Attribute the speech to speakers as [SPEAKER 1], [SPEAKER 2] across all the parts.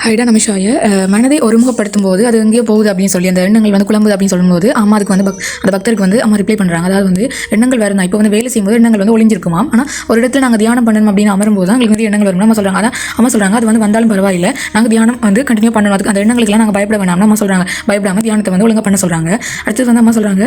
[SPEAKER 1] ஹைடா நமசிவாய. மனதை ஒருமுகப்படுத்தும் போது அது எங்கேயோ போகுது அப்படின்னு சொல்லி அந்த எண்ணங்கள் வந்து குழம்புது அப்படின்னு சொல்லும்போது அம்மா அதுக்கு வந்து அந்த பக்தருக்கு வந்து அம்மா ரிப்ளை பண்ணுறாங்க. அதாவது வந்து எண்ணங்கள் வரணும். இப்போ வந்து வேலை செய்யும்போது எண்ணங்கள் வந்து ஒளிஞ்சிருக்குமா, ஆனால் ஒரு இடத்துல நாங்கள் தியானம் பண்ணணும் அப்படின்னு அமரும்போது தான் எங்களுக்கு வந்து எண்ணங்கள் வரும். நம்ம சொல்கிறாங்க அதான் அம்மா சொல்கிறாங்க அது வந்து வந்தாலும் பரவாயில்லை, நாங்கள் தியானம் வந்து கண்டினியூ பண்ணணும். அதுக்கு அந்த எண்ணங்களுக்குலாம் நாங்கள் பயப்பட வேணாம். அம்மா சொல்கிறாங்க பயப்படாமல் தியானத்தை வந்து ஒழுங்காக பண்ண சொல்கிறாங்க. அடுத்தது வந்து அம்மா சொல்கிறாங்க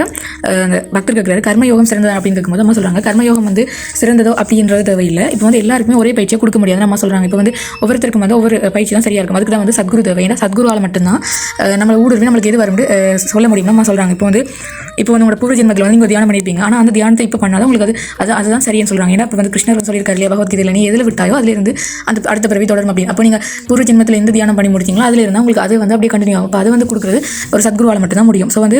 [SPEAKER 1] அந்த பக்தர் கேட்குறாரு கர்மயோகம் சிறந்ததா அப்படின்னு கேட்கும்போது அம்மா சொல்கிறாங்க கர்மயோகம் வந்து சிறந்ததோ அப்படின்றது தேவையில்லை. இப்போ வந்து எல்லாருக்குமே ஒரே பயிற்சியை கொடுக்க முடியாது. அம்மா சொல்கிறாங்க இப்போ வந்து ஒவ்வொருத்தருக்கும் வந்து ஒவ்வொரு பயிற்சி தான் சரியாக இருக்கும். அதுக்கு தான் வந்து சத்குரு தேவை. ஏன்னா சத்குருவால் மட்டும்தான் நம்மளை ஊடுருவி நம்மளுக்கு எது வரும் சொல்ல முடியும். நம்ம சொல்கிறாங்க இப்போ வந்து உங்களோட பூர்வ ஜென்மத்தில் வந்து நீங்கள் தியானம் பண்ணியிருப்பீங்க, ஆனால் அந்த தியானத்தை இப்போ பண்ணாலும் உங்களுக்கு அதுதான் சரின்னு சொல்கிறாங்க. ஏன்னா இப்போ வந்து கிருஷ்ணர் வந்து சொல்லியிருக்காரு இல்லையா பகவத்கீதையில், நீ எதில் விட்டாயோ அதிலிருந்து அந்த அடுத்த பிறவி தொடரும் அப்படின்னு. அப்போ நீங்கள் பூர்வ ஜென்மத்தில் எந்த தியானம் பண்ணி முடிச்சிங்களோ அதில் இருந்தால் உங்களுக்கு அது வந்து அப்படியே கண்டினியூ ஆகும். அப்போ அது வந்து கொடுக்குறது ஒரு சத்குருவால் மட்டும்தான் முடியும். ஸோ வந்து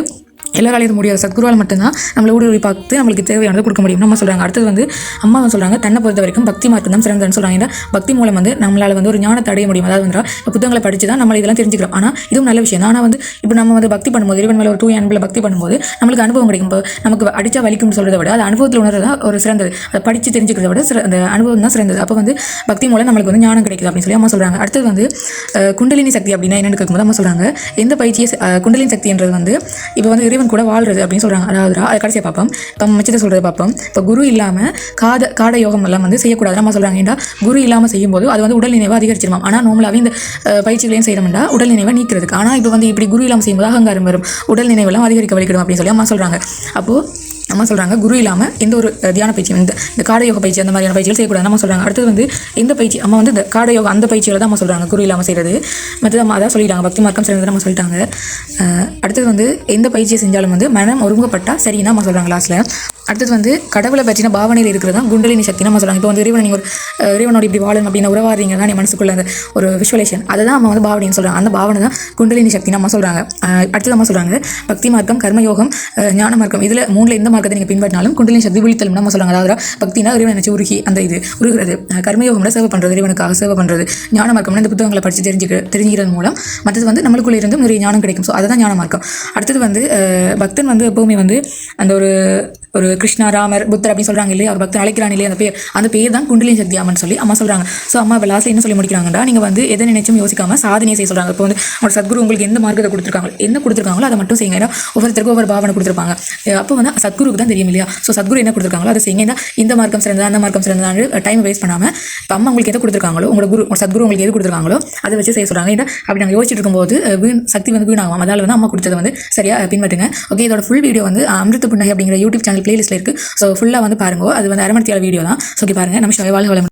[SPEAKER 1] எல்லாராலையும் முடியாது, சத்குருவால் மட்டும்தான் நம்மளை ஊடுருவி பார்த்து நம்மளுக்கு தேவையானதை கொடுக்க முடியும். நம்ம சொல்கிறாங்க அடுத்தது வந்து அம்மா சொல்கிறாங்க தன்னை பொறுத்த வரைக்கும் பக்தி மார்க்கம் தான் சிறந்ததுன்னு சொல்கிறாங்க. இந்த பக்தி மூலம் வந்து நம்மளால் வந்து ஒரு ஞானத்தை அடைய முடியும். அதாவது வந்து புத்தகங்களை படித்து தான் நம்ம இதெல்லாம் தெரிஞ்சுக்கிறோம். ஆனால் இதுவும் நல்ல விஷயம் தான். ஆனால் வந்து இப்போ நம்ம வந்து பக்தி பண்ணும்போது இறைவன் மேலே ஒரு 2 அன்பில் பக்தி பண்ணும்போது நம்மளுக்கு அனுபவம் கிடைக்கும். இப்போ நமக்கு அடித்தா வலிக்கும்னு சொல்கிறத விட அது அனுபவத்தில் உணர்றதா ஒரு சிறந்தது. அதை படித்து தெரிஞ்சுக்கிறத விட அந்த அனுபவம் தான் சிறந்தது. அப்போ வந்து பக்தி மூலம் நம்மளுக்கு வந்து ஞானம் கிடைக்குது அப்படின்னு சொல்லி அம்மா சொல்கிறாங்க. அடுத்தது வந்து குண்டலினி சக்தி அப்படின்னா என்னென்னு கேட்கும்போது அம்மா சொல்கிறாங்க எந்த பயிற்சியை குண்டலினி சக்தின்றது வந்து இப்போ வந்து இறைவன் கூட வாழ்றது அப்படின்னு சொல்கிறாங்க. அதாவது அதை கடைசியாக பார்ப்போம். இப்போ மிச்சத்தை சொல்கிறத பார்ப்போம். இப்போ குரு இல்லாமல் காட யோகம் எல்லாம் வந்து செய்யக்கூடாது. நம்ம சொல்கிறாங்க ஏன்டா குரு இல்லாமல் செய்யும்போது அது வந்து உடல் நினைவை அதிகரிச்சிருமாம். ஆனால் நார்மலாகவே இந்த பயிற்சிகளையும் செய்யணும்டா உடல் நினைவை நீக்கிறதுக்கு. ஆனால் இப்போ வந்து இப்படி குரு இல்லாமல் செய்யும்போது அகங்காரம் வரும், உடல் நினைவெல்லாம் அதிகரிக்க வலிக்கிடும் அப்படின்னு சொல்லி அம்மா சொல்கிறாங்க. அப்போது அம்மா சொல்கிறாங்க குரு இல்லாமல் எந்த ஒரு தியான பயிற்சி இந்த காடயோக பயிற்சி அந்த மாதிரியான பயிற்சிகள் செய்யக்கூடாது. நம்ம சொல்கிறாங்க அடுத்தது வந்து எந்த பயிற்சி அம்மா வந்து இந்த காடயோக அந்த பயிற்சிகளை தான் அம்மா சொல்கிறாங்க குரு இல்லாமல் செய்கிறது. மற்றது அம்மா அதான் சொல்லிட்டாங்க பக்தி மார்க்கம் சிறந்தது நம்ம சொல்லிட்டாங்க. அடுத்தது வந்து எந்த பயிற்சியை செஞ்சாலும் வந்து மனம் ஒருமுகப்பட்டால் சரின்னு தான் அம்மா சொல்கிறாங்க லாஸ்ட்டில். அடுத்தது வந்து கடவுளை பற்றின பாவனையில் இருக்கிறது தான் குண்டலினி சக்தி நம்ம சொல்கிறாங்க. இப்போ வந்து இறைவனை நீங்கள் ஒரு இறைவனோட இப்படி வாழணும் அப்படின்னு உறவாடுறீங்க தான் என் மனசுக்குள்ள அந்த ஒரு விஷுவலேஷன் அதை தான் நம்ம வந்து பாவனைன்னு சொல்கிறாங்க. அந்த பாவனை தான் குண்டலினி சக்தி நம்ம சொல்கிறாங்க. அடுத்தது நம்ம சொல்கிறாங்க பக்தி மார்க்கம் கர்மயோகம் ஞான மார்க்கம் இதில் 3ல் எந்த மார்க்கத்தை நீங்கள் பின்பற்றினாலும் குண்டலினி சக்தி விழித்தலும் நம்ம சொல்கிறாங்க. அதாவது பக்தினா இறைவனை நினச்சி உருகி அந்த இது உருகிறது, கர்மயோகம்னா சேவை பண்ணுறது, இறைவனுக்காக சேவை பண்ணுறது, ஞான மார்க்கம்னா இந்த புத்தகங்களை படித்து தெரிஞ்சுக்கிறது மூலம் மற்றது வந்து நம்மளுக்குள்ளே இருந்து நிறைய ஞானம் கிடைக்கும். ஸோ அதுதான் ஞான மார்க்கம். அடுத்தது வந்து பக்தன் வந்து எப்போவுமே வந்து அந்த ஒரு கிருஷ்ணா ராமர் புத்தர் அப்படின்னு சொல்கிறாங்க இல்லையா, அவர் பக்தன் அழைக்கிறான் இல்லையா, அந்த பேர் தான் குண்டலினி சக்தி அம்மன்னு சொல்லி அம்மா சொல்கிறாங்க. ஸோ அம்மா லாஸ்ட்டில் என்ன சொல்லி முடிக்கிறாங்கன்னா நீங்கள் வந்து எதை நினைச்சும் யோசிக்காமல் சாதனையை செய்ய சொல்கிறாங்க. இப்போ வந்து உங்களோட சத்குரு உங்களுக்கு எந்த மார்க்கத்தை கொடுத்துருக்காங்களோ அதை மட்டும் செய்யுங்க. ஏன்னா ஒவ்வொருத்தருக்கும் ஒவ்வொரு பாவனை கொடுத்துருப்பாங்க. அப்போ வந்து சத்குருக்கு தான் தெரியும் இல்லையா. ஸோ சத்குரு என்ன கொடுத்துருக்காங்களோ அதை செய்யுங்க. இந்த மார்க்கம் சிறந்ததா அந்த மார்க்கம் சிறந்ததான்னு டைம் வேஸ்ட் பண்ணாமல் இப்போ அம்மா உங்களுக்கு எதை கொடுத்துருக்காங்களோ உங்களோட சத்குரு உங்களுக்கு எது கொடுத்துருக்காங்களோ அதை வச்சு செய்ய சொல்கிறாங்க. ஏன்னா அப்படி நாங்கள் யோசிச்சுட்டு இருக்கும்போது சக்தி வந்து வீணாகும். அதால் வந்து அம்மா கொடுத்தது வந்து சரியாக பின்பற்றுங்க. ஓகே, இதோட ஃபுல் வீடியோ வந்து அமிர்த புன்னகை அப்படிங்கிற யூடியூப் சேனல் பிளேலிஸ்ட்டில் இருக்குது. ஸோ ஃபுல்லாக வந்து பாருங்க. அது வந்து 1/2 மணி நேரம் வீடியோ தான். ஸோ ஓகே பாருங்கள். நமஸ்காரம், வாழ்க வளமுடன்.